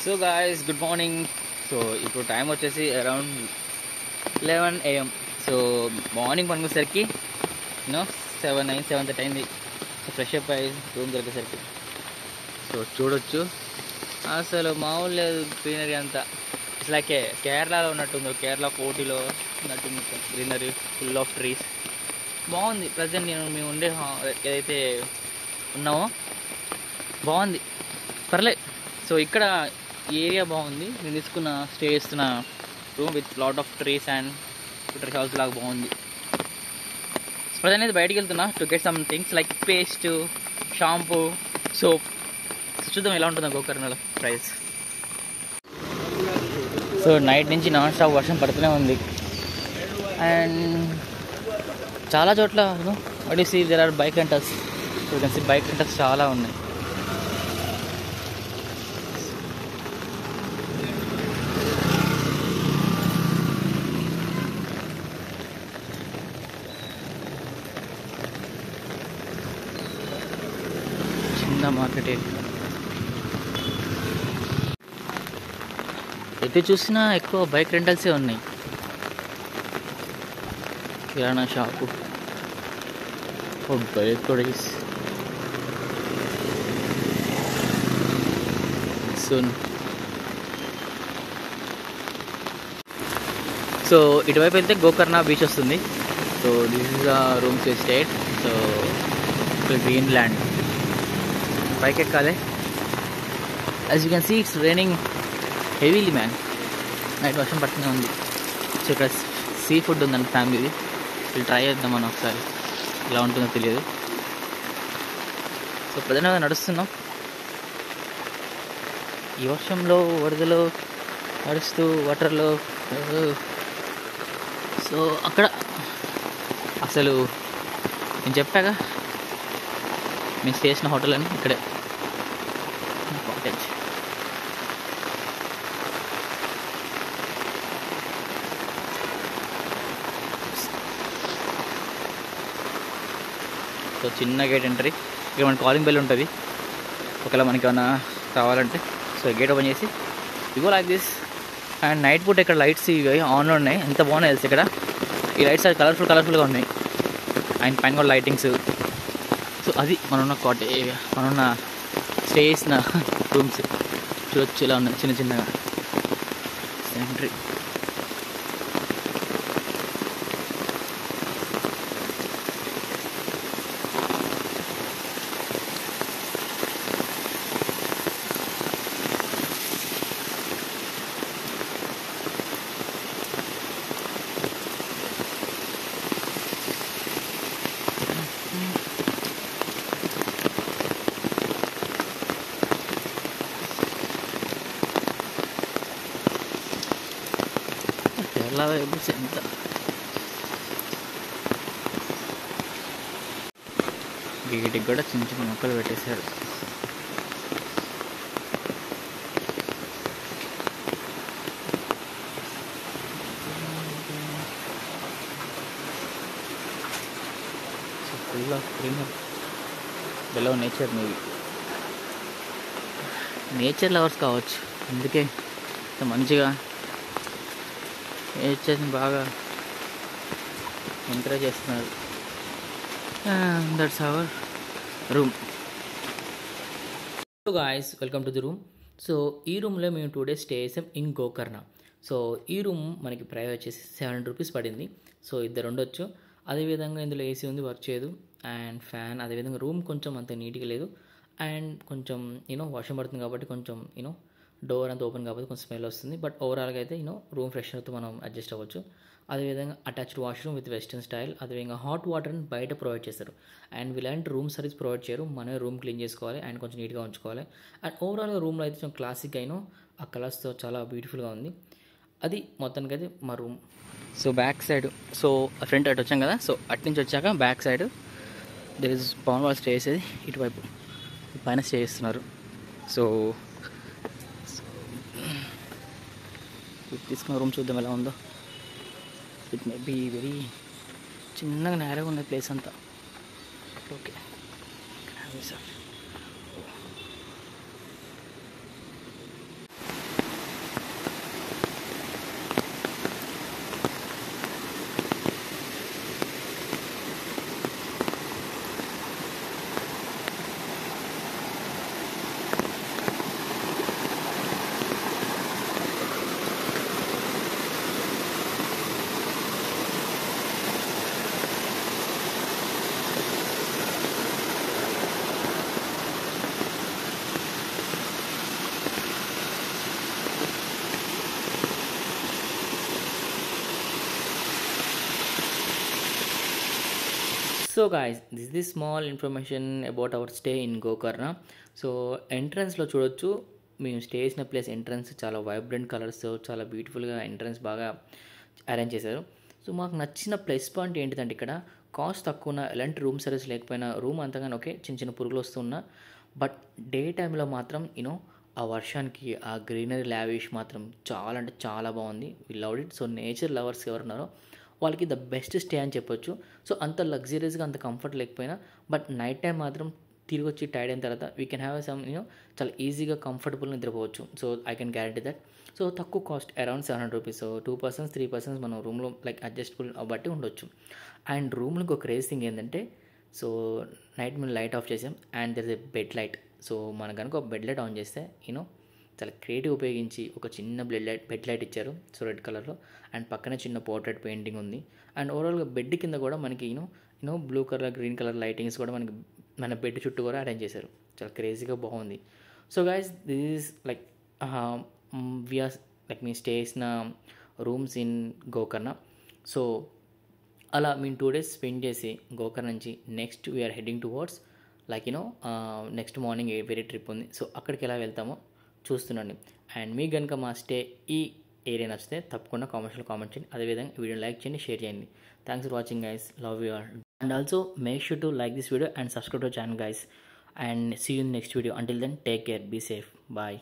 So guys good morning. So ఇప్పుడు time వచ్చేసి around 11 AM. So morning పనుకునేసరికి 7:30 అయింది. So fresh up అయ్యి room దొరికేసరికి so చూడొచ్చు అసలు మామూలు లేదు గ్రీనరీ అంతా. ఇట్స్ లైక్ కేరళలో ఉన్నట్టుంది, కేరళ కోటిలో ఉన్నట్టుంది. మొత్తం గ్రీనరీ, ఫుల్ ఆఫ్ ట్రీస్, బాగుంది. ప్రజెంట్ మేము ఉండే ఏదైతే ఉన్నామో బాగుంది, పర్లేదు. సో ఇక్కడ ఏరియా బాగుంది. నేను తీసుకున్న స్టే చేస్తున్న room with lot of trees and tree house లాగా బాగుంది. ప్రజెంట్ అనేది బయటికి వెళ్తున్నా to get some things like paste, shampoo, soap. చూద్దాం ఎలా ఉంటుందో గోకర్ణలో ప్రైస్. సో నైట్ నుంచి నాన్ స్టాప్ వర్షం పడుతూనే ఉంది అండ్ చాలా చోట్ల what you see there are bike rentals. You can see bike rentals చాలా ఉన్నాయి. చిన్న మార్కెట్ ఏరియా, ఎటు చూసినా ఎక్కువ బైక్ రెంటల్సే ఉన్నాయి. కిరాణా షాపు, బైక్ సూన్. సో ఇటువైపు వెళ్తే గోకర్ణ బీచ్ వస్తుంది. So this is the rooms estate. So green land పైకి ఎక్కాలి. As you can see it's raining heavily man. Night వర్షం పడుతూనే ఉంది. సో ఇక్కడ సీ ఫుడ్ ఉందండి ఫ్యామిలీది. ఇది ట్రై చేద్దాం మనం ఒకసారి, ఎలా ఉంటుందో తెలియదు. సో ప్రజెంట్ నడుస్తున్నాం ఈ వర్షంలో, వరదలో నడుస్తూ వాటర్లో. సో అక్కడ అసలు నేను చెప్పాగా మేము స్టే చేసిన హోటల్ అని, ఇక్కడే కాటేజ్. సో చిన్న గేట్ ఎంట్రీ. ఇక్కడ మన కాలింగ్ బెల్ ఉంటుంది ఒకవేళ మనకి ఏమైనా కావాలంటే. సో గేట్ ఓపెన్ చేసి ఇగో లైక్ దిస్. అండ్ నైట్ పూట ఇక్కడ లైట్స్ ఇవి ఆన్లో ఉన్నాయి. ఎంత బాగున్నాయి తెలుసు ఇక్కడ. ఈ లైట్స్ అది కలర్ఫుల్గా ఉన్నాయి. అండ్ పైన కూడా లైటింగ్స్. సో అది మనన్న కాటేజ్, మనన్న స్టే చేసిన రూమ్స్. చూడొచ్చు ఇలా ఉన్నాయి చిన్న చిన్నగా. ఎంట్రీ కేరళ వైబ్స్ ఎంత. వీటికి కూడా చిన్న చిన్న మొక్కలు పెట్టేశారు. Full of greenery, below nature. Movie nature lovers కావచ్చు, అందుకే మంచిగా నేచర్ని బాగా ఎంకరేజ్ చేస్తున్నారు. That's our room. So guys welcome to the room. So ఈ రూమ్లో మేము 2 days స్టే చేసాం ఇన్ గోకర్ణ. సో ఈ రూమ్ మనకి ప్రైస్ వచ్చేసి 700 rupees పడింది. సో ఇద్దరు ఉండొచ్చు. అదేవిధంగా ఇందులో ఏసీ ఉంది, వర్క్ చేయదు, అండ్ ఫ్యాన్. అదేవిధంగా రూమ్ కొంచెం అంత నీట్గా లేదు అండ్ కొంచెం వర్షం పడుతుంది కాబట్టి కొంచెం డోర్ అంతా ఓపెన్ కాబట్టి కొంచెం స్మెల్ వస్తుంది. బట్ ఓవరాల్గా అయితే రూమ్ ఫ్రెషనర్తో మనం అడ్జస్ట్ అవ్వచ్చు. అదేవిధంగా attached washroom with western style. అదేవిధంగా హాట్ వాటర్ని బయట ప్రొవైడ్ చేస్తారు. అండ్ వీళ్ళంటే రూమ్ సర్వీస్ ప్రొవైడ్ చేయరు, మనమే రూమ్ క్లీన్ చేసుకోవాలి అండ్ కొంచెం నీట్గా ఉంచుకోవాలి. అండ్ ఓవరాల్గా రూమ్లో అయితే కొంచెం క్లాసిక్ ఆ కలర్స్తో చాలా బ్యూటిఫుల్గా ఉంది. అది మొత్తానికి అయితే మా room. So back side, so front అటు వచ్చాం కదా, సో అటు నుంచి వచ్చాక back side there is Pavan వాళ్ళు స్టే చేసేది. ఇటువైపు పైన స్టే చేస్తున్నారు. సో తీసుకున్న రూమ్ చూద్దాం ఎలా ఉందో. ఇట్ మే బీ వెరీ చిన్నగా నేరగా ఉన్న ప్లేస్ అంతా. Okay sir. So guys this the small information about our stay in Gokarna. So ఎంట్రన్స్లో చూడొచ్చు, మేము స్టే చేసిన ప్లేస్ ఎంట్రన్స్ చాలా వైబ్రెంట్ కలర్స్, చాలా బ్యూటిఫుల్గా ఎంట్రన్స్ బాగా అరేంజ్ చేశారు. సో మాకు నచ్చిన ప్లస్ పాయింట్ ఏంటిదంటే ఇక్కడ కాస్ట్ తక్కువ ఉన్న, ఎలాంటి రూమ్ సర్వీస్ లేకపోయినా, రూమ్ అంతగానో ఓకే చిన్న చిన్న పురుగులు వస్తున్నా, బట్ డే టైంలో మాత్రం యూనో ఆ వర్షానికి ఆ గ్రీనరీ లావిష్ మాత్రం చాలా అంటే చాలా బాగుంది. We love it. So nature lovers ఎవరున్నారో వాళ్ళకి ద బెస్ట్ స్టే అని చెప్పొచ్చు. సో అంత లగ్జరీస్గా అంత కంఫర్ట్ లేకపోయినా, బట్ నైట్ టైం మాత్రం తిరిగి వచ్చి టైర్డ్ అయిన తర్వాత వీ కెన్ హ్యావ్ సమ్ చాలా ఈజీగా కంఫర్టబుల్గా నిద్రపోవచ్చు. So I can guarantee that. So తక్కువ cost around 700 rupees. So 2 persons 3 persons మనం రూమ్లో లైక్ అడ్జస్టబుల్ బట్టి ఉండొచ్చు. అండ్ రూమ్లో ఇంకొక క్రేజ్ థింగ్ ఏంటంటే, సో నైట్ మేము లైట్ ఆఫ్ చేసాం and there is a bed light. So మనం కనుక ఒక బెడ్ లైట్ ఆన్ చేస్తే చాలా క్రియేటివ్ ఉపయోగించి ఒక చిన్న బెడ్ లైట్ ఇచ్చారు. సో రెడ్ కలర్లో అండ్ పక్కనే చిన్న పోర్ట్రేట్ పెయింటింగ్ ఉంది. అండ్ ఓవరాల్గా బెడ్ కింద కూడా మనకి blue colour green colour lightings కూడా మనకి మన బెడ్ చుట్టూ కూడా అరేంజ్ చేశారు. చాలా క్రేజీగా బాగుంది. So guys this is like we are like మీ స్టే చేసిన రూమ్స్ ఇన్ గోకర్ణ. సో అలా మేము 2 days స్పెండ్ చేసి గోకర్ణ నుంచి next we are heading towards like next morning వేరే ట్రిప్ ఉంది. సో అక్కడికి ఎలా వెళ్తామో చూస్తుండండి. అండ్ మీకు కనుక మా స్టే ఈ ఏరియా నచ్చితే తప్పకుండా కామెంట్ చేయండి. అదేవిధంగా వీడియో లైక్ చేయండి, షేర్ చేయండి. Thanks for watching guys, love you all. And also make sure to like this video and subscribe to channel guys. And see you in next video. Until then, take care, be safe, bye.